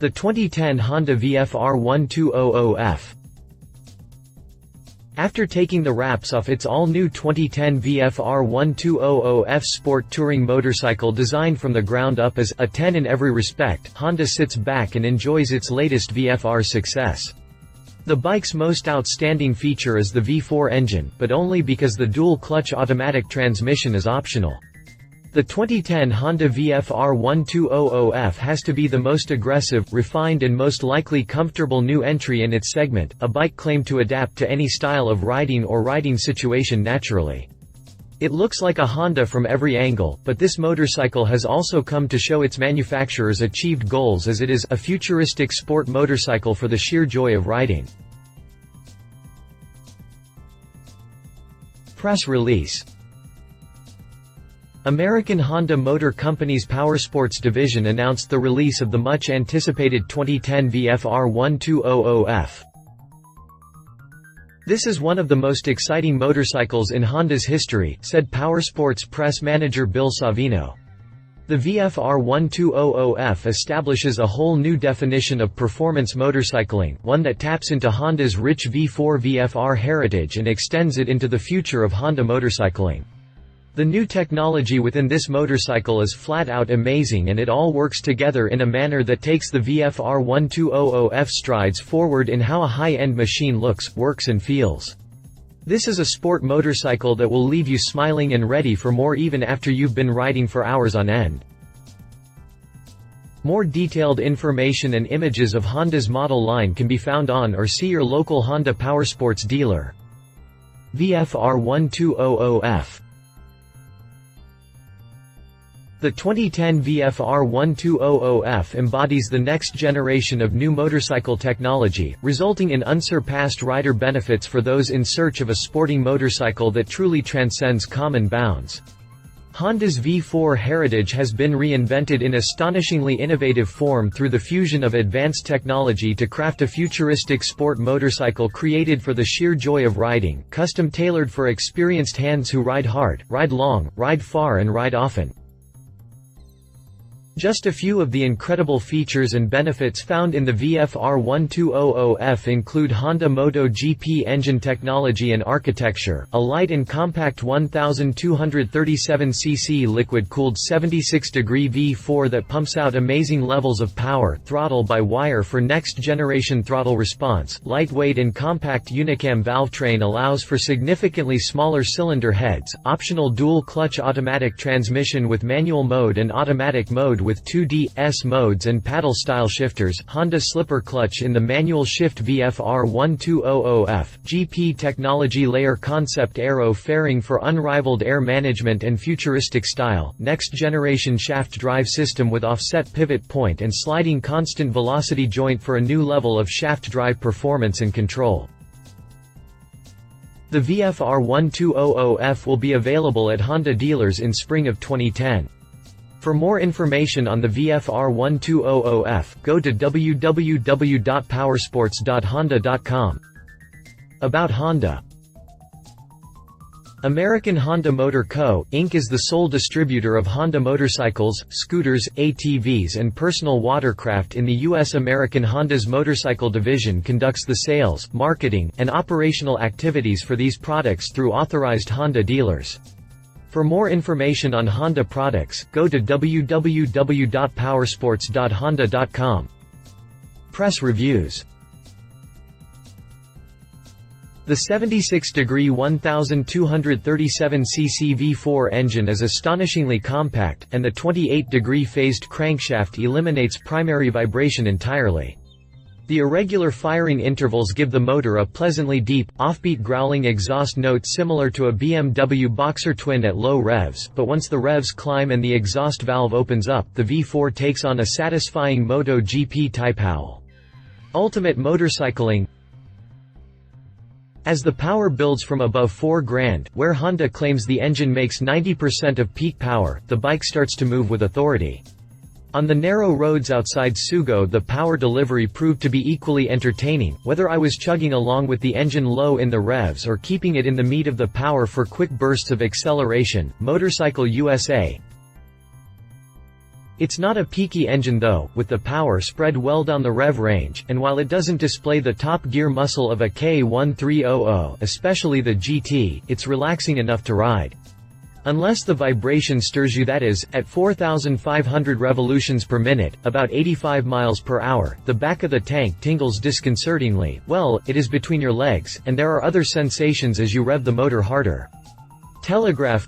The 2010 Honda VFR1200F. After taking the wraps off its all-new 2010 VFR1200F sport touring motorcycle designed from the ground up as a 10 in every respect, Honda sits back and enjoys its latest VFR success. The bike's most outstanding feature is the V4 engine, but only because the dual-clutch automatic transmission is optional. The 2010 Honda VFR1200F has to be the most aggressive, refined and most likely comfortable new entry in its segment, a bike claimed to adapt to any style of riding or riding situation naturally. It looks like a Honda from every angle, but this motorcycle has also come to show its manufacturers achieved goals as it is a futuristic sport motorcycle for the sheer joy of riding. Press release. American Honda Motor Company's Powersports division announced the release of the much-anticipated 2010 VFR1200F. "This is one of the most exciting motorcycles in Honda's history," said Powersports press manager Bill Savino. The VFR1200F establishes a whole new definition of performance motorcycling, one that taps into Honda's rich V4 VFR heritage and extends it into the future of Honda motorcycling. The new technology within this motorcycle is flat-out amazing, and it all works together in a manner that takes the VFR1200F strides forward in how a high-end machine looks, works and feels. This is a sport motorcycle that will leave you smiling and ready for more even after you've been riding for hours on end. More detailed information and images of Honda's model line can be found on or see your local Honda Powersports dealer. VFR1200F. The 2010 VFR1200F embodies the next generation of new motorcycle technology, resulting in unsurpassed rider benefits for those in search of a sporting motorcycle that truly transcends common bounds. Honda's V4 heritage has been reinvented in astonishingly innovative form through the fusion of advanced technology to craft a futuristic sport motorcycle created for the sheer joy of riding, custom-tailored for experienced hands who ride hard, ride long, ride far and ride often. Just a few of the incredible features and benefits found in the VFR1200F include Honda MotoGP engine technology and architecture, a light and compact 1237cc liquid-cooled 76-degree V4 that pumps out amazing levels of power, throttle-by-wire for next-generation throttle response, lightweight and compact unicam valve train allows for significantly smaller cylinder heads, optional dual-clutch automatic transmission with manual mode and automatic mode with 2DS modes and paddle-style shifters, Honda slipper clutch in the manual shift VFR1200F, GP technology layer concept aero fairing for unrivaled air management and futuristic style, next-generation shaft drive system with offset pivot point and sliding constant velocity joint for a new level of shaft drive performance and control. The VFR1200F will be available at Honda dealers in spring of 2010. For more information on the VFR1200F, go to www.powersports.honda.com. About Honda. American Honda Motor Co., Inc. is the sole distributor of Honda motorcycles, scooters, ATVs and personal watercraft in the U.S. American Honda's motorcycle division conducts the sales, marketing, and operational activities for these products through authorized Honda dealers. For more information on Honda products, go to www.powersports.honda.com. Press reviews. The 76-degree 1237cc V4 engine is astonishingly compact, and the 28-degree phased crankshaft eliminates primary vibration entirely. The irregular firing intervals give the motor a pleasantly deep, offbeat growling exhaust note similar to a BMW Boxer Twin at low revs, but once the revs climb and the exhaust valve opens up, the V4 takes on a satisfying MotoGP-type howl. Ultimate motorcycling. As the power builds from above 4 grand, where Honda claims the engine makes 90% of peak power, the bike starts to move with authority. On the narrow roads outside Sugo, the power delivery proved to be equally entertaining, whether I was chugging along with the engine low in the revs or keeping it in the meat of the power for quick bursts of acceleration. Motorcycle USA. It's not a peaky engine though, with the power spread well down the rev range, and while it doesn't display the top gear muscle of a K1300, especially the GT, it's relaxing enough to ride. Unless the vibration stirs you, that is, at 4,500 revolutions per minute, about 85 miles per hour, the back of the tank tingles disconcertingly. Well, it is between your legs, and there are other sensations as you rev the motor harder. Telegraph.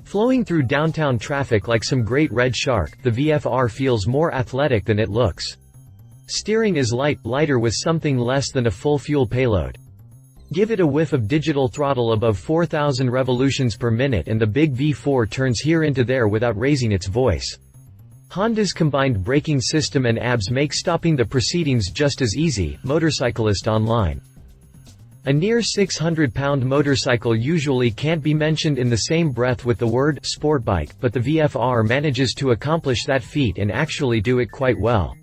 Flowing through downtown traffic like some great red shark, the VFR feels more athletic than it looks. Steering is lighter with something less than a full fuel payload. Give it a whiff of digital throttle above 4,000 revolutions per minute and the big V4 turns here into there without raising its voice. Honda's combined braking system and ABS make stopping the proceedings just as easy. Motorcyclist online. A near 600-pound motorcycle usually can't be mentioned in the same breath with the word sport bike, but the VFR manages to accomplish that feat and actually do it quite well.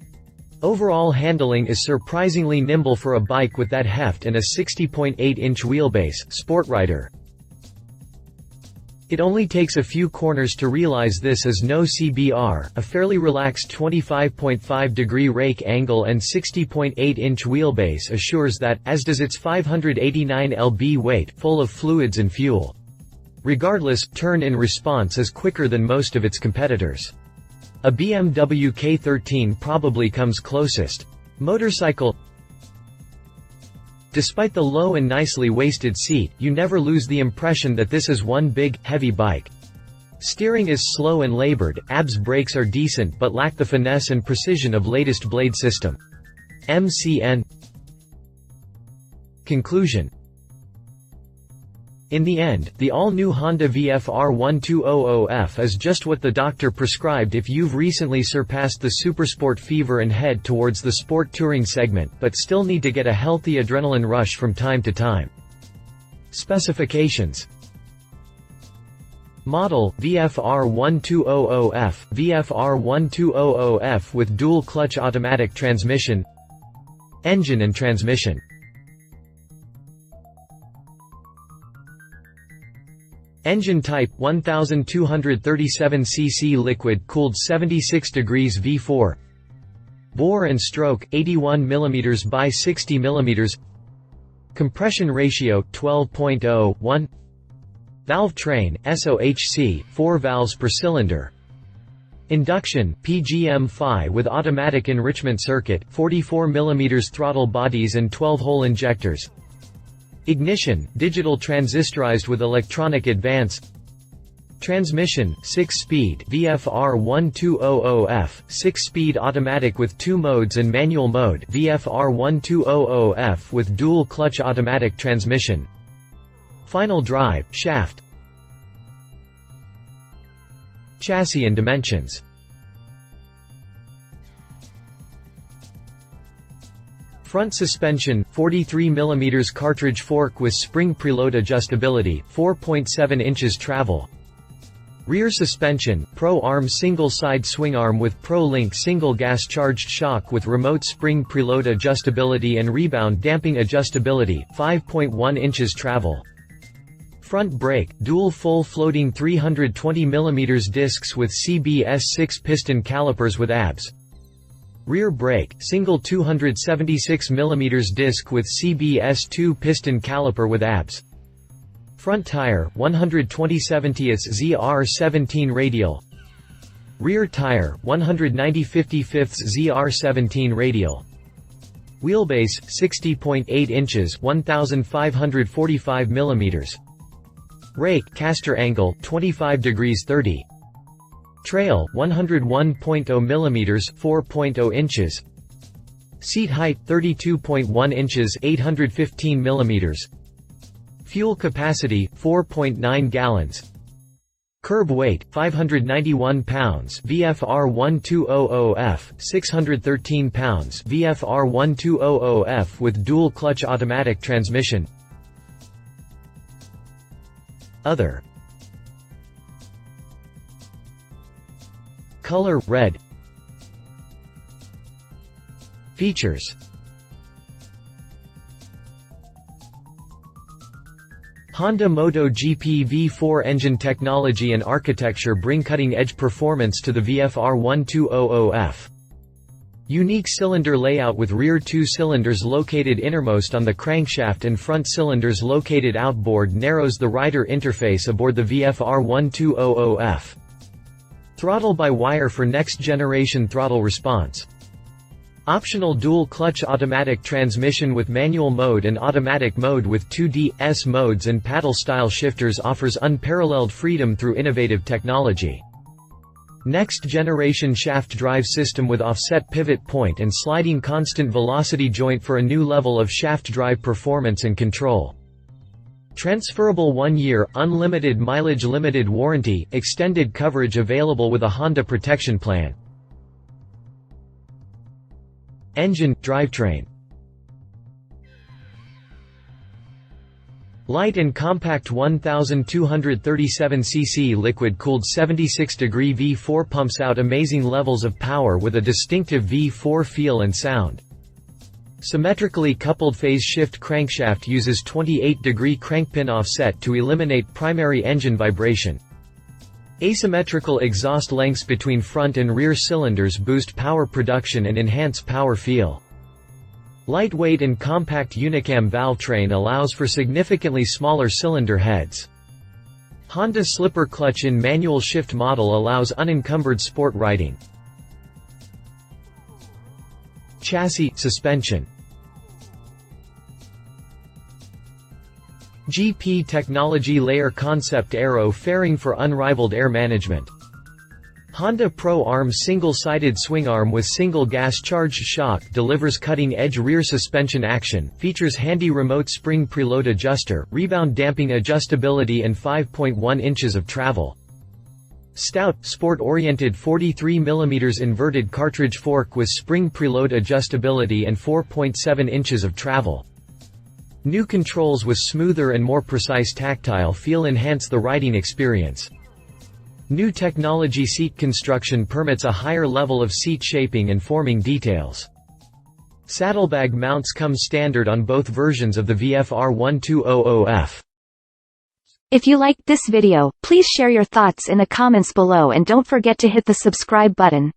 Overall handling is surprisingly nimble for a bike with that heft and a 60.8-inch wheelbase. Sportrider. It only takes a few corners to realize this is no CBR, a fairly relaxed 25.5-degree rake angle and 60.8-inch wheelbase assures that, as does its 589 lb weight, full of fluids and fuel. Regardless, turn-in response is quicker than most of its competitors. A BMW K13 probably comes closest. Motorcycle. Despite the low and nicely waisted seat, you never lose the impression that this is one big, heavy bike. Steering is slow and labored, ABS brakes are decent but lack the finesse and precision of latest blade system. MCN. Conclusion. In the end, the all-new Honda VFR1200F is just what the doctor prescribed if you've recently surpassed the supersport fever and head towards the sport touring segment, but still need to get a healthy adrenaline rush from time to time. Specifications. Model, VFR1200F, VFR1200F with dual-clutch automatic transmission. Engine and transmission. Engine type, 1237 cc liquid-cooled 76 degrees V4. Bore and stroke, 81 mm by 60 mm. Compression ratio, 12.01. Valve train, SOHC, 4 valves per cylinder. Induction, PGM-FI with automatic enrichment circuit, 44 mm throttle bodies and 12-hole injectors. Ignition, digital transistorized with electronic advance. Transmission, 6-speed, VFR1200F, 6-speed automatic with 2 modes and manual mode, VFR1200F with dual-clutch automatic transmission. Final drive, shaft. Chassis and dimensions. Front suspension, 43 mm cartridge fork with spring preload adjustability, 4.7 inches travel. Rear suspension, Pro Arm single side swing arm with Pro Link single gas charged shock with remote spring preload adjustability and rebound damping adjustability, 5.1 inches travel. Front brake, dual full floating 320 mm discs with CBS 6 piston calipers with ABS. Rear brake, single 276 mm disc with CBS 2 piston caliper with ABS. Front tire, 120/70ths ZR17 radial. Rear tire, 190/55ths ZR17 radial. Wheelbase, 60.8 inches 1,545 mm. Rake, caster angle, 25 degrees 30. Trail, 101.0 mm 4.0 inches. Seat height, 32.1 inches 815 mm. Fuel capacity, 4.9 gallons. Curb weight, 591 pounds VFR1200F, 613 pounds VFR1200F with dual-clutch automatic transmission. Other. Color, red. Features. Honda MotoGP V4 engine technology and architecture bring cutting-edge performance to the VFR1200F. Unique cylinder layout with rear two cylinders located innermost on the crankshaft and front cylinders located outboard narrows the rider interface aboard the VFR1200F. Throttle-by-wire for next-generation throttle response. Optional dual-clutch automatic transmission with manual mode and automatic mode with 2DS modes and paddle-style shifters offers unparalleled freedom through innovative technology. Next-generation shaft drive system with offset pivot point and sliding constant velocity joint for a new level of shaft drive performance and control. Transferable 1-year, unlimited mileage limited warranty, extended coverage available with a Honda Protection Plan. Engine, drivetrain. Light and compact 1237 cc liquid-cooled 76-degree V4 pumps out amazing levels of power with a distinctive V4 feel and sound. Symmetrically coupled phase shift crankshaft uses 28-degree crankpin offset to eliminate primary engine vibration. Asymmetrical exhaust lengths between front and rear cylinders boost power production and enhance power feel. Lightweight and compact unicam valve train allows for significantly smaller cylinder heads. Honda slipper clutch in manual shift model allows unencumbered sport riding. Chassis, suspension. GP Technology Layer Concept Aero fairing for unrivaled air management. Honda Pro Arm single-sided swing arm with single gas charged shock delivers cutting-edge rear suspension action, features handy remote spring preload adjuster, rebound damping adjustability and 5.1 inches of travel. Stout, sport-oriented 43 mm inverted cartridge fork with spring preload adjustability and 4.7 inches of travel. New controls with smoother and more precise tactile feel enhance the riding experience. New technology seat construction permits a higher level of seat shaping and forming details. Saddlebag mounts come standard on both versions of the VFR1200F. If you liked this video, please share your thoughts in the comments below and don't forget to hit the subscribe button.